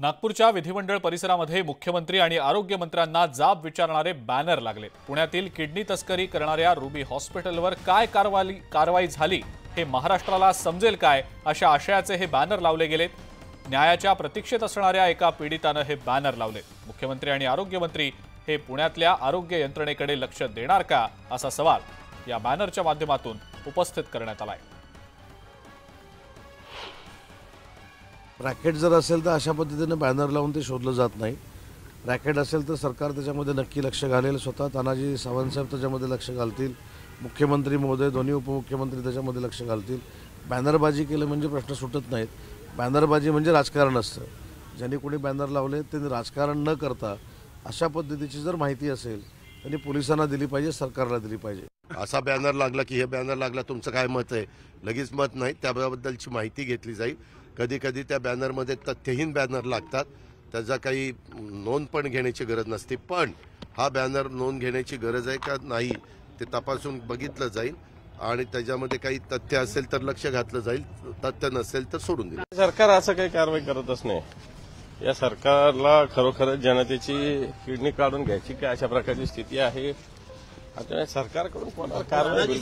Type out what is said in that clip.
नागपूरच्या विधिमंडळ परिसरामध्ये मुख्यमंत्री आणि आरोग्यमंत्र्यांना जाब विचारणारे बॅनर लागले। पुण्यातील किडनी तस्करी करणाऱ्या रुबी हॉस्पिटलवर काय कारवाई झाली हे महाराष्ट्राला समजेल काय अशा आशयाचे हे बॅनर लावले गेलेत। न्यायाच्या प्रतीक्षेत असणाऱ्या एका पीडिताने हे बॅनर लावले। मुख्यमंत्री आणि आरोग्यमंत्री हे पुण्यातल्या आरोग्य यंत्रणेकडे लक्ष देणार का असा सवाल या बॅनरच्या माध्यमातून उपस्थित करण्यात आलाय। रॅकेट जर असेल तर अशा पद्धतीने बॅनर लावून ते शोधलं जात नाही। रॅकेट असेल तर सरकार त्याच्यामध्ये नक्की लक्ष घालेल, स्वतः तानाजी सावंत साहेब त्याच्यामध्ये लक्ष घालतील, मुख्यमंत्री महोदय, दोन्ही उपमुख्यमंत्री त्याच्यामध्ये लक्ष घालतील। बॅनरबाजी केलं म्हणजे प्रश्न सुटत नाहीत। बॅनरबाजी म्हणजे राजकारण असतं। ज्यांनी कोणी बॅनर लावले त्यांनी राजकारण न करता अशा पद्धतीची जर माहिती असेल त्यांनी पोलिसांना दिली पाहिजे, सरकारला दिली पाहिजे। असा बॅनर लागला की हे बॅनर लागला, तुमचं काय मत आहे, लगेच मत नाही, त्याबद्दलची माहिती घेतली जाईल। कधी कधी त्या बॅनरमध्ये तथ्यहीन बॅनर लागतात, त्याचा काही नोंद पण घेण्याची गरज नसते। पण हा बॅनर नोंद घेण्याची गरज आहे का नाही ते तपासून बघितलं जाईल आणि त्याच्यामध्ये काही तथ्य असेल तर लक्ष घातलं जाईल, तथ्य नसेल तर सोडून दिलं। सरकार असं काही कारवाई करतच नाही। या सरकारला खरोखरच जनतेची किडनी काढून घ्यायची काय अशा प्रकारची स्थिती आहे। आता सरकारकडून कोणाला कारवाई